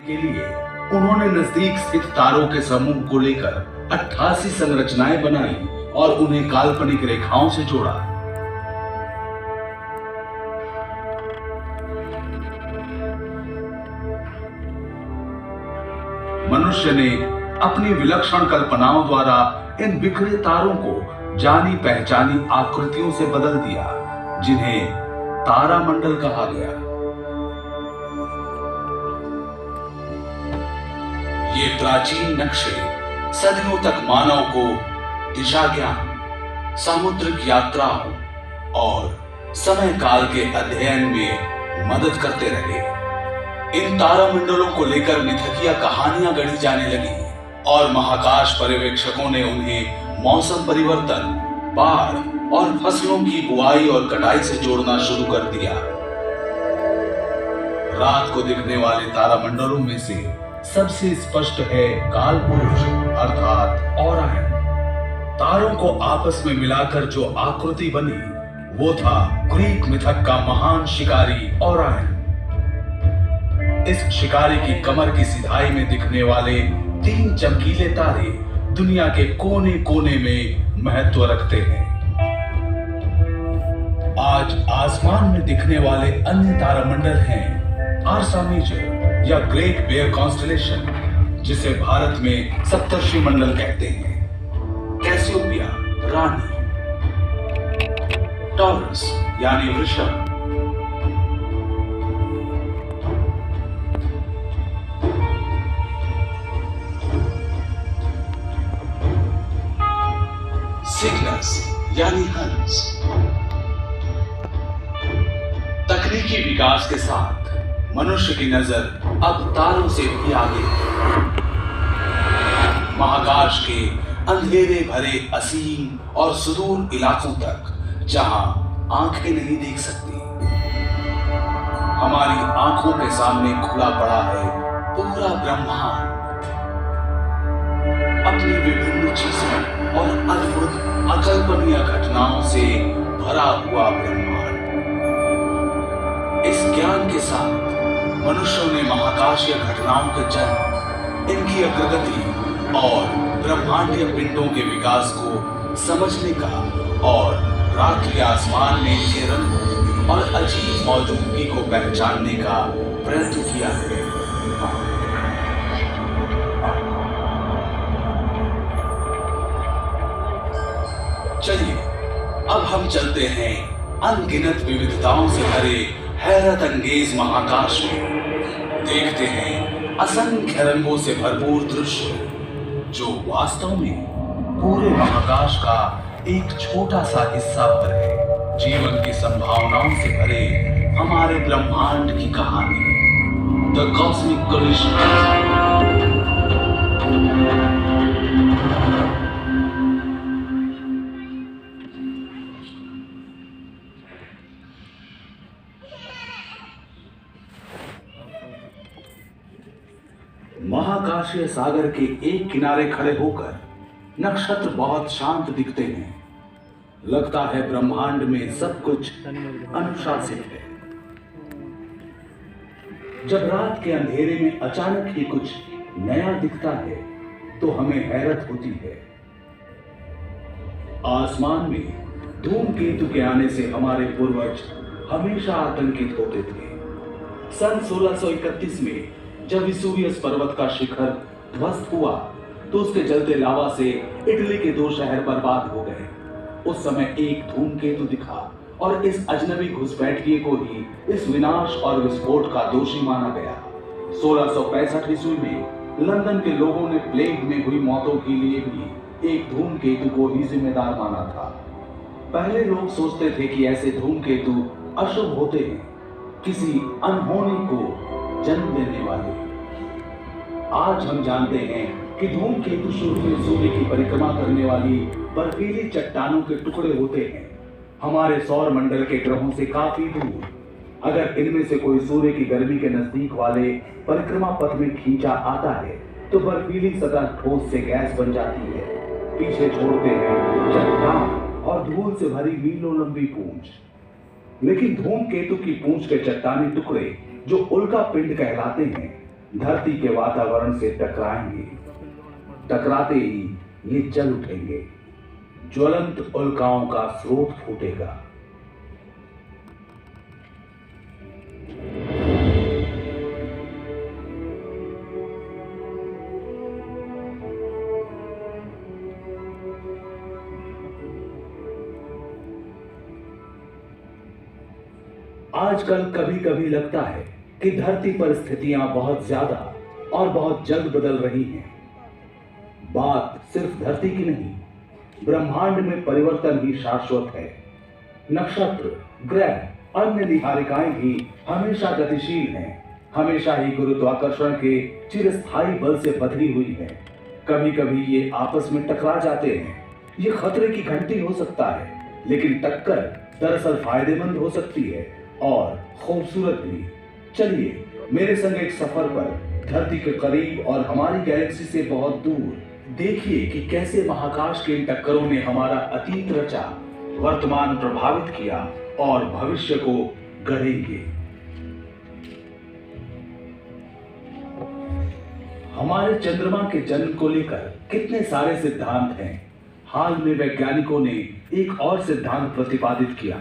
के लिए उन्होंने नजदीक स्थित तारों के समूह को लेकर 88 संरचनाएं बनाई और उन्हें काल्पनिक रेखाओं से जोड़ा। मनुष्य ने अपनी विलक्षण कल्पनाओं द्वारा इन बिखरे तारों को जानी पहचानी आकृतियों से बदल दिया, जिन्हें तारामंडल कहा गया। ये प्राचीन नक्शे सदियों तक मानव को दिशा ज्ञान, सामुद्रिक यात्राओं और समय काल के अध्ययन में मदद करते रहे। इन तारामंडलों को लेकर मिथकीय कहानियां गढ़ी जाने लगी और महाकाश पर्यवेक्षकों ने उन्हें मौसम परिवर्तन, बाढ़ और फसलों की बुआई और कटाई से जोड़ना शुरू कर दिया। रात को दिखने वाले तारामंडलों में से सबसे स्पष्ट है कालपुरुष अर्थात ओरायन। तारों को आपस में मिलाकर जो आकृति बनी वो था ग्रीक मिथक का महान शिकारी ओरायन। इस शिकारी की कमर की सिधाई में दिखने वाले 3 चमकीले तारे दुनिया के कोने कोने में महत्व रखते हैं। आज आसमान में दिखने वाले अन्य तारामंडल हैं आर्सा मेजर या ग्रेट बेयर कॉन्स्टेलेशन, जिसे भारत में सप्तर्षि मंडल कहते हैं, कैसियोपिया रानी, टॉरस यानी वृषभ, सिग्नस यानी हंस। तकनीकी विकास के साथ मनुष्य की नजर अब तारों से भी आगे है। महाकाश के अंधेरे भरे असीम और सुदूर इलाकों तक, जहां आंखें नहीं देख सकती, हमारी आंखों के सामने खुला पड़ा है पूरा ब्रह्मांड, अपनी विभिन्न चीजों और अद्भुत अकल्पनीय घटनाओं से भरा हुआ ब्रह्मांड। इस ज्ञान के साथ मनुष्यों ने महाकाशीय घटनाओं के जन्म, इनकी अग्रगति और ब्रह्मांडीय पिंडों के विकास को समझने का और रात्रि आसमान में इनके रंगों और अजीब मौजूदगी को पहचानने का प्रयत्न किया है। चलिए अब हम चलते हैं अनगिनत विविधताओं से भरे हैरत अंगेज महाकाश में। देखते हैं असंख्य रंगों से भरपूर दृश्य, जो वास्तव में पूरे महाकाश का एक छोटा सा हिस्सा भर है। जीवन की संभावनाओं से भरे हमारे ब्रह्मांड की कहानी, द कॉस्मिक कोलिशन। महाकाशीय सागर के एक किनारे खड़े होकर नक्षत्र बहुत शांत दिखते हैं। लगता है ब्रह्मांड में सब कुछ अनुशासित है। जब रात के अंधेरे में अचानक ही कुछ नया दिखता है तो हमें हैरत होती है। आसमान में धूमकेतु के आने से हमारे पूर्वज हमेशा आतंकित होते थे। सन 1631 में जब विसुवियस पर्वत का शिखर ध्वस्त हुआ तो उसके जलते लावा से इटली के 2 शहर बर्बाद हो गए। उस समय एक धूमकेतु दिखा और इस अजनबी घुसपैठिए को ही इस विनाश और विस्फोट का दोषी माना गया। 1665 ईस्वी में लंदन के लोगों ने प्लेग में हुई मौतों के लिए भी एक धूमकेतु को ही जिम्मेदार माना था। पहले लोग सोचते थे कि ऐसे धूमकेतु अशुभ होते हैं, किसी अनहोनी को जन्म देने वाले। आज हम जानते हैं कि धूमकेतु शुरू में सूर्य की परिक्रमा करने वाली बर्फीली चट्टानों के टुकड़े होते हैं, हमारे सौर मंडल के ग्रहों से काफी दूर। अगर इनमें से कोई सूर्य की गर्मी के नजदीक वाले परिक्रमा पथ में खींचा आता है तो बर्फीली सतह ठोस से गैस बन जाती है। पीछे छोड़ते हैं चट्टान और धूल से भरी मीलों लंबी पूंछ। लेकिन धूमकेतु की पूंछ के चट्टानी टुकड़े, जो उल्का पिंड कहलाते हैं, धरती के वातावरण से टकराएंगे। टकराते ही ये जल उठेंगे, ज्वलंत उल्काओं का स्रोत फूटेगा। आजकल कभी कभी लगता है कि धरती पर स्थितियां बहुत ज्यादा और बहुत जल्द बदल रही हैं। बात सिर्फ धरती की नहीं, ब्रह्मांड में परिवर्तन ही शाश्वत है। नक्षत्र, ग्रह, अन्य निहारिकाएं भी हमेशा गतिशील हैं, हमेशा ही गुरुत्वाकर्षण के चिरस्थायी बल से बंधी हुई हैं। कभी कभी ये आपस में टकरा जाते हैं। ये खतरे की घंटी हो सकता है, लेकिन टक्कर दरअसल फायदेमंद हो सकती है और खूबसूरत भी। चलिए मेरे संग एक सफर पर धरती के करीब और हमारी गैलेक्सी से बहुत दूर, देखिए कि कैसे महाकाश के इन टक्करों ने हमारा अतीत रचा, वर्तमान प्रभावित किया और भविष्य को गढ़ेंगे। हमारे चंद्रमा के जन्म को लेकर कितने सारे सिद्धांत हैं। हाल में वैज्ञानिकों ने एक और सिद्धांत प्रतिपादित किया।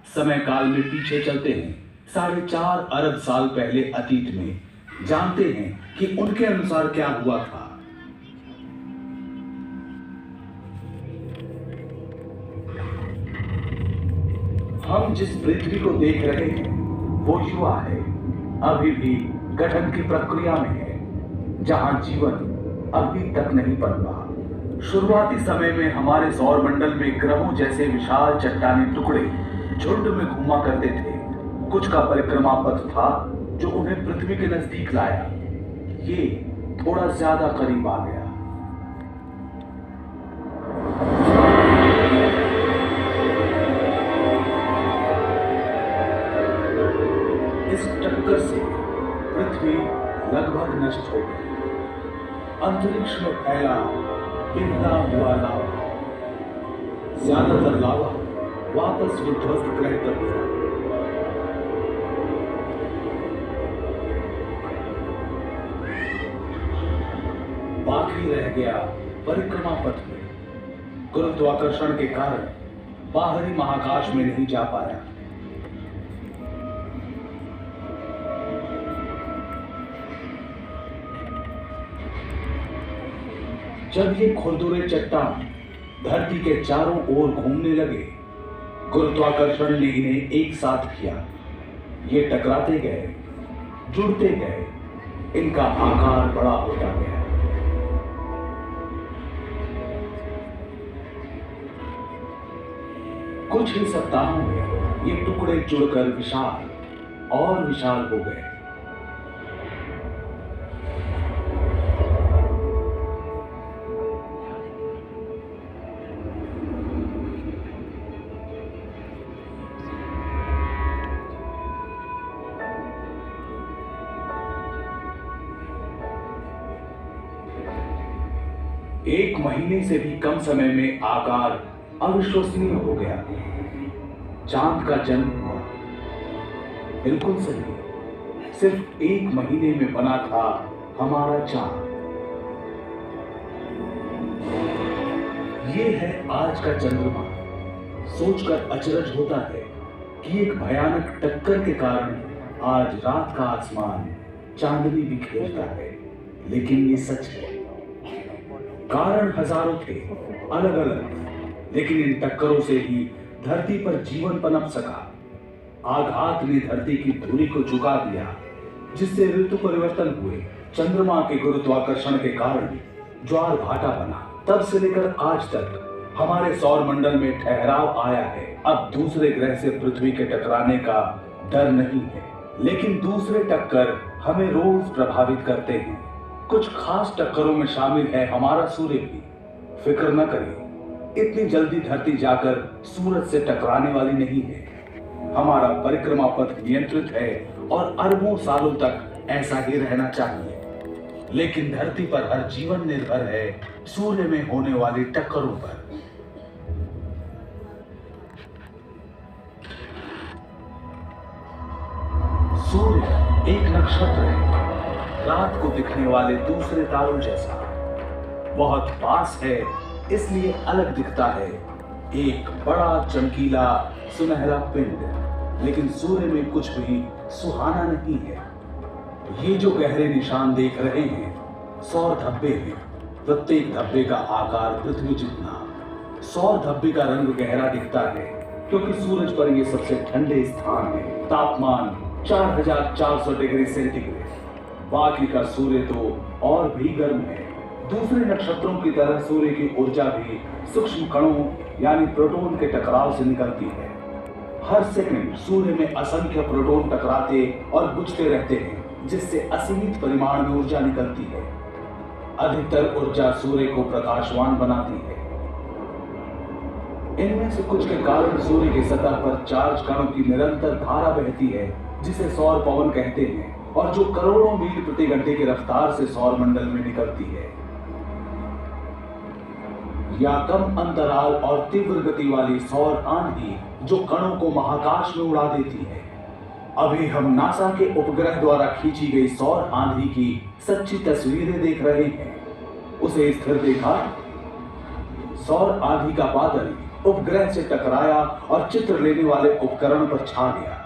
समय काल में पीछे चलते हैं 4.5 अरब साल पहले अतीत में, जानते हैं कि उनके अनुसार क्या हुआ था। हम जिस पृथ्वी को देख रहे हैं वो युवा है, अभी भी गठन की प्रक्रिया में है, जहां जीवन अभी तक नहीं पनपा। शुरुआती समय में हमारे सौर मंडल में ग्रहों जैसे विशाल चट्टानी टुकड़े झुंड में घूमा करते थे। कुछ का परिक्रमा पथ था जो उन्हें पृथ्वी के नजदीक लाया। ये थोड़ा ज्यादा करीब आ गया। इस टक्कर से पृथ्वी लगभग नष्ट हो गई। अंतरिक्ष में फैला पिघला हुआ लावा, ज्यादातर लावा वापस विध्वस्त ग्रह पर गिरा। बाकी रह गया परिक्रमा पथ में, गुरुत्वाकर्षण के कारण बाहरी महाकाश में नहीं जा पाया। जब ये खुरदुरे चट्टान धरती के चारों ओर घूमने लगे, गुरुत्वाकर्षण ने इन्हें एक साथ किया। ये टकराते गए, जुड़ते गए, इनका आकार बड़ा होता गया। कुछ ही सप्ताहों में ये टुकड़े जुड़कर विशाल और विशाल हो गए। एक महीने से भी कम समय में आकार अविश्वसनीय हो गया। चांद का जन्म हुआ। बिल्कुल सही, सिर्फ एक महीने में बना था हमारा चांद। ये है आज का चंद्रमा। सोचकर अचरज होता है कि एक भयानक टक्कर के कारण आज रात का आसमान चांदनी बिखेरता है, लेकिन ये सच है। कारण हजारों थे, अलग अलग, लेकिन इन टक्करों से ही धरती पर जीवन पनप सका। आघात ने धरती की धुरी को झुका दिया, जिससे ऋतु परिवर्तन हुए। चंद्रमा के गुरुत्वाकर्षण के कारण ज्वार भाटा बना। तब से लेकर आज तक हमारे सौर मंडल में ठहराव आया है। अब दूसरे ग्रह से पृथ्वी के टकराने का डर नहीं है, लेकिन दूसरे टक्कर हमें रोज प्रभावित करते हैं। कुछ खास टक्करों में शामिल है हमारा सूर्य भी। फिक्र न करें, इतनी जल्दी धरती जाकर सूरज से टकराने वाली नहीं है। हमारा परिक्रमा पथ नियंत्रित है और अरबों सालों तक ऐसा ही रहना चाहिए। लेकिन धरती पर हर जीवन निर्भर है सूर्य में होने वाली टक्करों पर। सूर्य एक नक्षत्र है, रात को दिखने वाले दूसरे तारों जैसा। बहुत पास है इसलिए अलग दिखता है, एक बड़ा चमकीला सुनहरा पिंड। लेकिन सूर्य में कुछ भी सुहाना नहीं है। ये जो गहरे निशान देख रहे हैं सौर धब्बे हैं। प्रत्येक धब्बे का आकार पृथ्वी जितना। सौर धब्बे का रंग गहरा दिखता है क्योंकि सूरज पर ये सबसे ठंडे स्थान है। तापमान 4400 डिग्री सेंटीग्रेड। बाकी का सूर्य तो और भी गर्म है। दूसरे नक्षत्रों की तरह सूर्य की ऊर्जा भी सूक्ष्म कणों यानी प्रोटॉन के टकराव से निकलती है। हर सेकंड सूर्य में असंख्य प्रोटॉन टकराते और बुझते रहते हैं, जिससे असीमित परिमाण में ऊर्जा निकलती है। अधिकतर ऊर्जा सूर्य को प्रकाशवान बनाती है। इनमें से कुछ के कारण सूर्य की सतह पर चार्ज कणों की निरंतर धारा बहती है, जिसे सौर पवन कहते हैं, और जो करोड़ों मील प्रति घंटे की रफ्तार से सौर मंडल में निकलती है। या कम अंतराल और तीव्र गति वाली सौर आंधी जो कणों को महाकाश में उड़ा देती है। अभी हम नासा के उपग्रह द्वारा खींची गई सौर आंधी की सच्ची तस्वीरें देख रहे हैं। उसे स्थिर देखा। सौर आंधी का बादल उपग्रह से टकराया और चित्र लेने वाले उपकरण पर छा गया।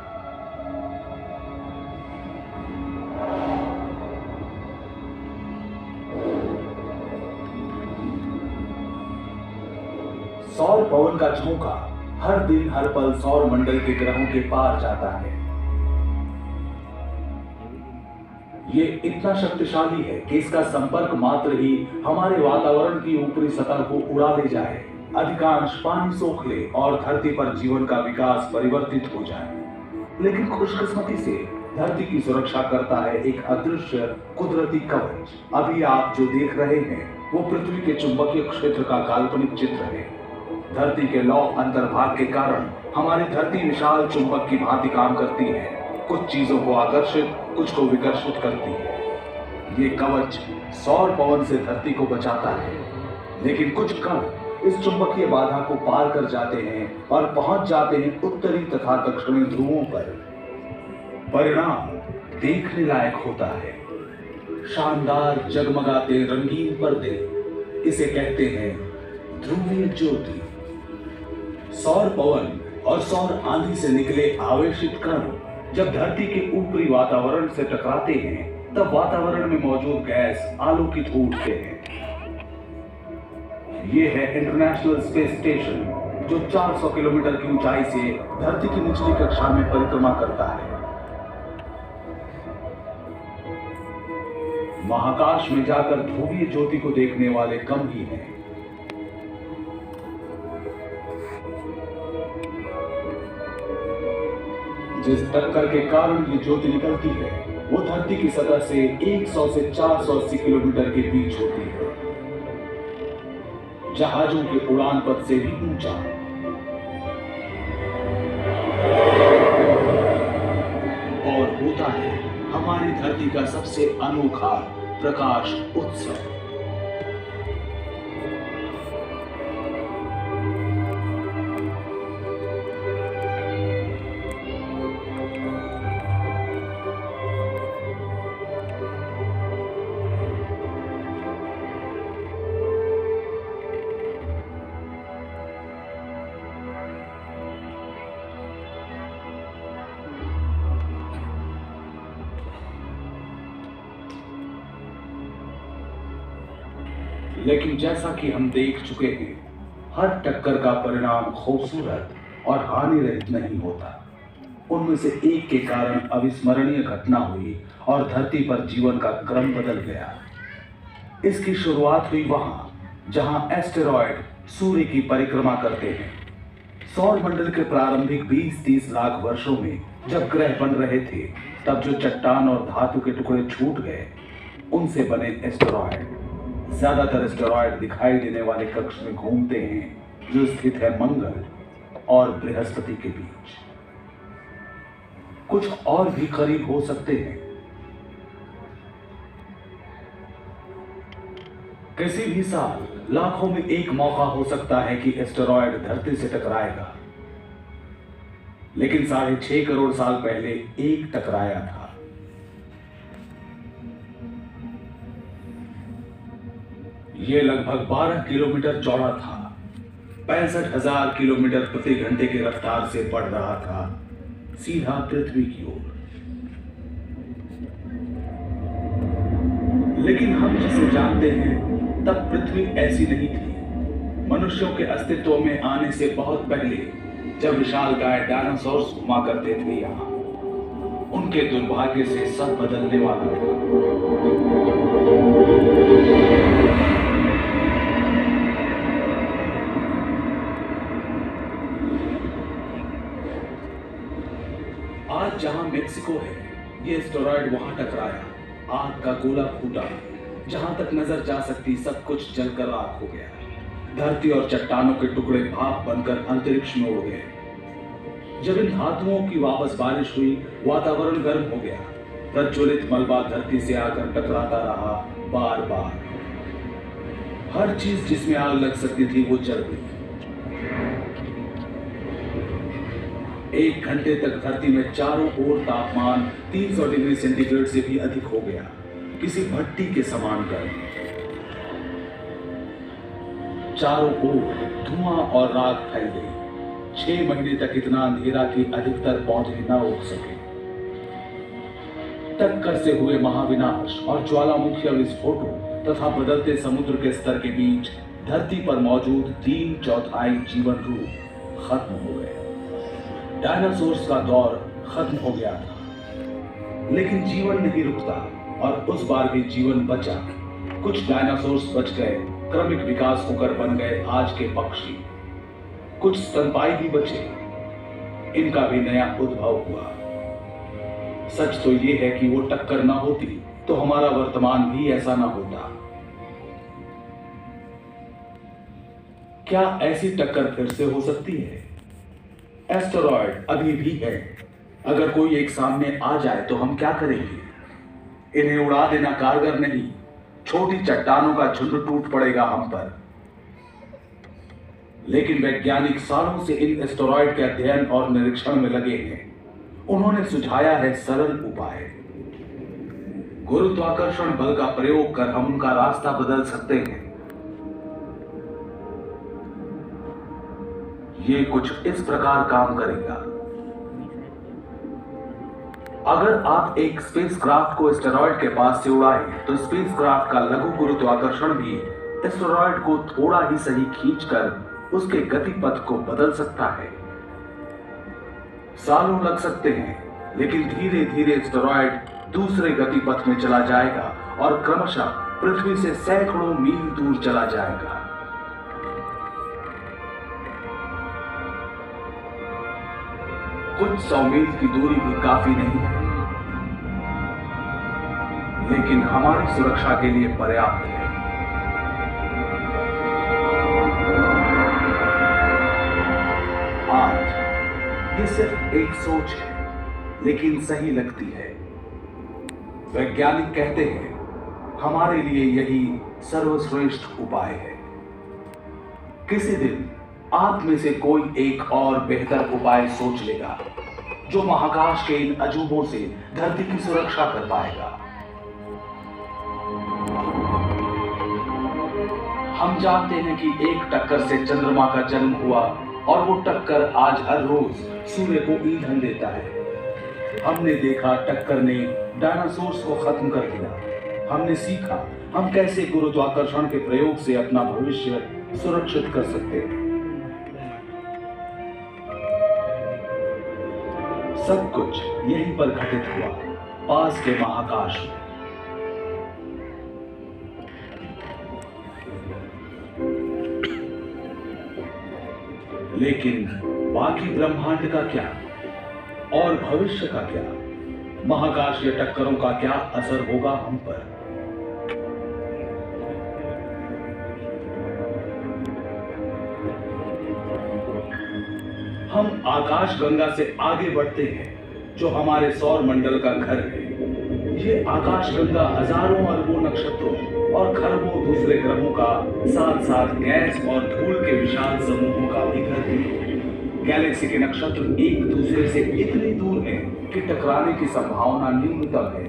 सौर पवन का झोंका हर दिन हर पल सौर मंडल के ग्रहों के पार जाता है। ये इतना शक्तिशाली है कि इसका संपर्क मात्र ही हमारे वातावरण की ऊपरी सतह को उड़ा ले जाए, अधिकांश पानी सोख ले और धरती पर जीवन का विकास परिवर्तित हो जाए। लेकिन खुशकिस्मती से धरती की सुरक्षा करता है एक अदृश्य कुदरती कवच। अभी आप जो देख रहे हैं वो पृथ्वी के चुंबकीय क्षेत्र का काल्पनिक चित्र है। धरती के लौ अंतर्भाग के कारण हमारी धरती विशाल चुंबक की भांति काम करती है। कुछ चीजों को आकर्षित, कुछ को विकर्षित करती है। ये कवच सौर पवन से धरती को बचाता है, लेकिन कुछ कण इस चुंबकीय बाधा को पार कर जाते हैं और पहुंच जाते हैं उत्तरी तथा दक्षिणी ध्रुवों पर। परिणाम देखने लायक होता है। शानदार जगमगाते रंगीन पर्दे, इसे कहते हैं ध्रुवीय ज्योति। सौर पवन और सौर आंधी से निकले आवेशित कण जब धरती के ऊपरी वातावरण से टकराते हैं तब वातावरण में मौजूद गैस आलोकित हो उठते हैं। ये है इंटरनेशनल स्पेस स्टेशन जो 400 किलोमीटर की ऊंचाई से धरती की निचली कक्षा में परिक्रमा करता है। महाकाश में जाकर ध्रुवीय ज्योति को देखने वाले कम ही हैं। जिस टक्कर के कारण ये ज्योति निकलती है वो धरती की सतह से 100 से 480 किलोमीटर के बीच होती है, जहाजों के उड़ान पथ से भी ऊंचा। और होता है हमारी धरती का सबसे अनोखा प्रकाश उत्सव। लेकिन जैसा कि हम देख चुके हैं, हर टक्कर का परिणाम खूबसूरत और हानि रहित नहीं होता। उनमें से एक के कारण अविस्मरणीय घटना हुई और धरती पर जीवन का क्रम बदल गया। इसकी शुरुआत हुई वहां जहां एस्टेरॉयड सूर्य की परिक्रमा करते हैं। सौर मंडल के प्रारंभिक 20-30 लाख वर्षों में जब ग्रह बन रहे थे, तब जो चट्टान और धातु के टुकड़े छूट गए उनसे बने एस्टेरॉयड। ज्यादातर एस्टेरॉयड दिखाई देने वाले कक्ष में घूमते हैं जो स्थित है मंगल और बृहस्पति के बीच। कुछ और भी करीब हो सकते हैं। किसी भी साल लाखों में एक मौका हो सकता है कि एस्टेरॉयड धरती से टकराएगा, लेकिन 6.5 करोड़ साल पहले एक टकराया था। ये लगभग 12 किलोमीटर चौड़ा था, 65,000 किलोमीटर प्रति घंटे की रफ्तार से बढ़ रहा था सीधा पृथ्वी की ओर। लेकिन हम जिसे जानते हैं तब पृथ्वी ऐसी नहीं थी। मनुष्यों के अस्तित्व में आने से बहुत पहले, जब विशालकाय डायनासोर्स घुमा करते थे यहाँ, उनके दुर्भाग्य से सब बदलने वाला था। आज जहां मेक्सिको है, ये एस्टेरॉयड वहां टकराया, आग का गोला फूटा, जहां तक नजर जा सकती सब कुछ जलकर राख हो गया। धरती और चट्टानों के टुकड़े भाप बनकर अंतरिक्ष में उड़ गए। जब इन धातुओं की वापस बारिश हुई, वातावरण गर्म हो गया। प्रज्वलित मलबा धरती से आकर टकराता रहा बार बार। हर चीज जिसमें आग लग सकती थी वो जल गई। 1 घंटे तक धरती में चारों ओर तापमान 300 डिग्री सेंटीग्रेड से भी अधिक हो गया, किसी भट्टी के समान गर्म। चारों ओर धुआं और राख फैल गई। 6 महीने तक इतना अंधेरा कि अधिकतर पौधे न उग सके। टक्कर से हुए महाविनाश और ज्वालामुखी विस्फोटों तथा बदलते समुद्र के स्तर के बीच धरती पर मौजूद 3/4 जीवन रूप खत्म हो गए। डायनासोर्स का दौर खत्म हो गया था, लेकिन जीवन नहीं रुकता और उस बार भी जीवन बचा। कुछ डायनासोर्स बच गए, क्रमिक विकास होकर बन गए आज के पक्षी। कुछ स्तनपायी भी बचे, इनका भी नया उद्भव हुआ। सच तो यह है कि वो टक्कर ना होती तो हमारा वर्तमान भी ऐसा ना होता। क्या ऐसी टक्कर फिर से हो सकती है? एस्टेरॉयड अभी भी है। अगर कोई एक सामने आ जाए तो हम क्या करेंगे? इन्हें उड़ा देना कारगर नहीं। छोटी चट्टानों का झुंड टूट पड़ेगा हम पर। लेकिन वैज्ञानिक सालों से इन एस्टेरॉयड के अध्ययन और निरीक्षण में लगे हैं। उन्होंने सुझाया है सरल उपाय। गुरुत्वाकर्षण बल का प्रयोग कर हम उनका रास्ता बदल सकते हैं। ये कुछ इस प्रकार काम करेगा। अगर आप एक स्पेसक्राफ्ट को एस्टेरॉयड के पास से उड़ाएं, तो स्पेसक्राफ्ट का लघु गुरुत्वाकर्षण भी एस्टेरॉयड को थोड़ा ही सही खींचकर उसके गतिपथ को बदल सकता है। सालों लग सकते हैं, लेकिन धीरे धीरे एस्टेरॉयड दूसरे गतिपथ में चला जाएगा और क्रमशः पृथ्वी से सैकड़ों मील दूर चला जाएगा। कुछ 100 मील की दूरी भी काफी नहीं है, लेकिन हमारी सुरक्षा के लिए पर्याप्त है। आज ये सिर्फ एक सोच है, लेकिन सही लगती है। वैज्ञानिक कहते हैं हमारे लिए यही सर्वश्रेष्ठ उपाय है। किसी दिन आप में से कोई एक और बेहतर उपाय सोच लेगा, जो महाकाश के इन अजूबों से धरती की सुरक्षा कर पाएगा। हम जानते हैं कि एक टक्कर से चंद्रमा का जन्म हुआ और वो टक्कर आज हर रोज सूर्य को ईंधन देता है। हमने देखा टक्कर ने डायनासोर्स को खत्म कर दिया। हमने सीखा हम कैसे गुरुत्वाकर्षण के प्रयोग से अपना भविष्य सुरक्षित कर सकते हैं। सब कुछ यहीं पर घटित हुआ, पास के महाकाश में। लेकिन बाकी ब्रह्मांड का क्या और भविष्य का क्या? महाकाशीय टक्करों का क्या असर होगा हम पर? हम आकाशगंगा से आगे बढ़ते हैं, जो हमारे सौर मंडल का घर है। ये आकाशगंगा हजारों अरबों नक्षत्रों और खरबों दूसरे ग्रहों का, साथ साथ गैस और धूल के विशाल समूहों का भी घर है। गैलेक्सी के नक्षत्र एक दूसरे से इतनी दूर हैं कि टकराने की संभावना न्यूनतम है,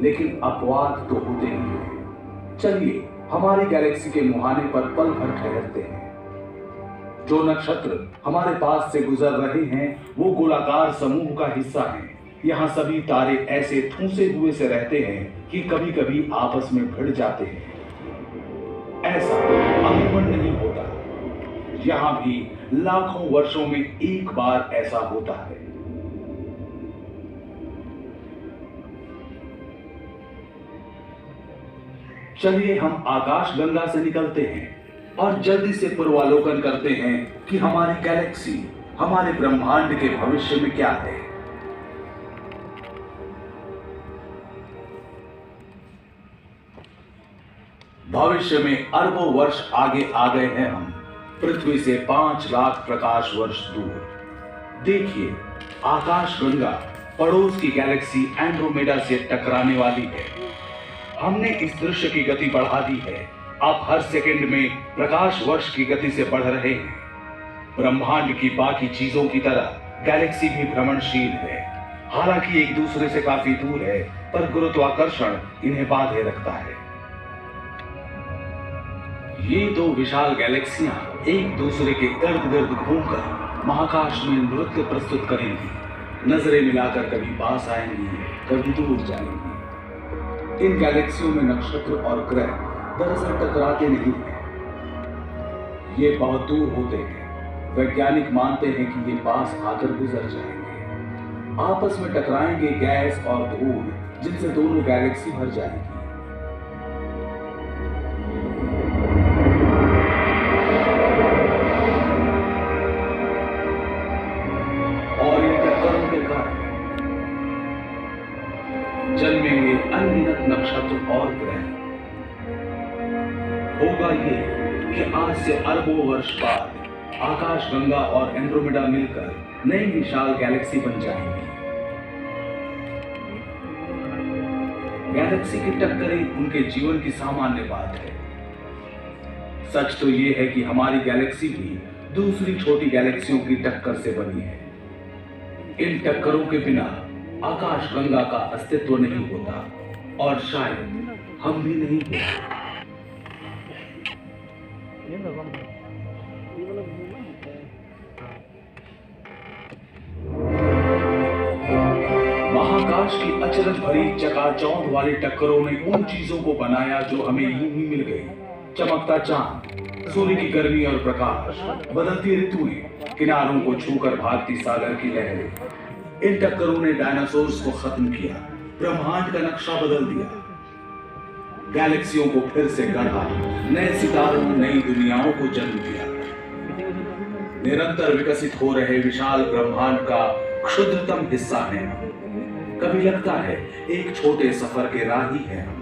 लेकिन अपवाद तो होते ही हैं। चलिए हमारी गैलेक्सी के मुहाने पर पल भर ठहरते हैं। जो नक्षत्र हमारे पास से गुजर रहे हैं वो गोलाकार समूह का हिस्सा हैं। यहाँ सभी तारे ऐसे ठूंसे हुए से रहते हैं कि कभी कभी आपस में भिड़ जाते हैं। ऐसा अमूमन नहीं होता, यहाँ भी लाखों वर्षों में एक बार ऐसा होता है। चलिए हम आकाश गंगा से निकलते हैं और जल्दी से पूर्वालोकन करते हैं कि हमारी गैलेक्सी, हमारे ब्रह्मांड के भविष्य में क्या है। भविष्य में अरबों वर्ष आगे आ गए हैं हम, पृथ्वी से 5 लाख प्रकाश वर्ष दूर। देखिए, आकाश गंगा पड़ोस की गैलेक्सी एंड्रोमेडा से टकराने वाली है। हमने इस दृश्य की गति बढ़ा दी है। आप हर सेकंड में प्रकाश वर्ष की गति से बढ़ रहे हैं। ब्रह्मांड की बाकी चीजों की तरह गैलेक्सी भी भ्रमणशील है। हालांकि एक दूसरे से काफी दूर है, पर गुरुत्वाकर्षण इन्हें बांधे रखता है। ये दो विशाल गैलेक्सियां एक दूसरे के इर्द गिर्द घूमकर महाकाश में नृत्य प्रस्तुत करेंगी। नजरें मिलाकर कभी पास आएंगी, कभी दूर जाएंगी। इन गैलेक्सियों में नक्षत्र और ग्रह दरअसल टकराते नहीं हैं। ये बहुत दूर होते हैं। वैज्ञानिक मानते हैं कि ये पास आकर गुजर जाएंगे। आपस में टकराएंगे गैस और धूल, जिनसे दोनों गैलेक्सी भर जाएंगी। और इन टक्करों के कारण जन्मेंगे अनगिनत नक्षत्र और ग्रह। होगा ये कि आज से अरबों वर्ष बाद आकाश गंगा और एंड्रोमेडा मिलकर नई विशाल गैलेक्सी बन जाएंगी। गैलेक्सी की टक्करें उनके जीवन की सामान्य बात है। सच तो ये है कि हमारी गैलेक्सी भी दूसरी छोटी गैलेक्सियों की टक्कर से बनी है। इन टक्करों के बिना आकाश गंगा का अस्तित्व नहीं होता और शायद हम भी नहीं होते। महाकाश की अचरज भरी चकाचौंध वाली टक्करों ने उन चीजों को बनाया जो हमें यूं ही मिल गई। चमकता चांद, सूर्य की गर्मी और प्रकाश, बदलती ऋतुएं, किनारों को छूकर भागती सागर की लहरें। इन टक्करों ने डायनासोर्स को खत्म किया, ब्रह्मांड का नक्शा बदल दिया, गैलेक्सियों को फिर से गढ़ा, नए सितारों, नई दुनियाओं को जन्म दिया। निरंतर विकसित हो रहे विशाल ब्रह्मांड का क्षुद्रतम हिस्सा है हम। कभी लगता है एक छोटे सफर के राही हैं हम,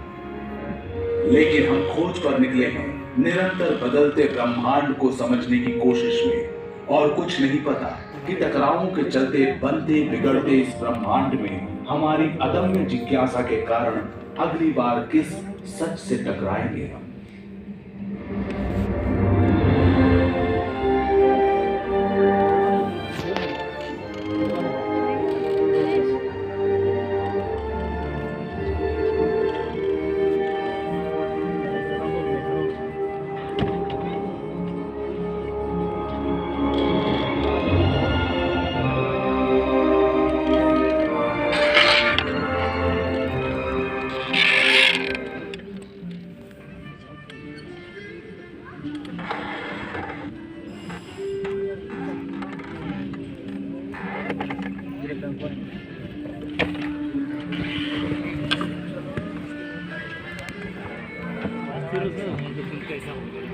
लेकिन हम खोज पर निकले हैं निरंतर बदलते ब्रह्मांड को समझने की कोशिश में। और कुछ नहीं पता कि टकरावों के चलते बनते बिगड़ते इस ब्रह्मांड में हमारी अदम्य जिज्ञासा के कारण अगली बार किस सच से टकराएंगे हम। फिर कैसा होगा।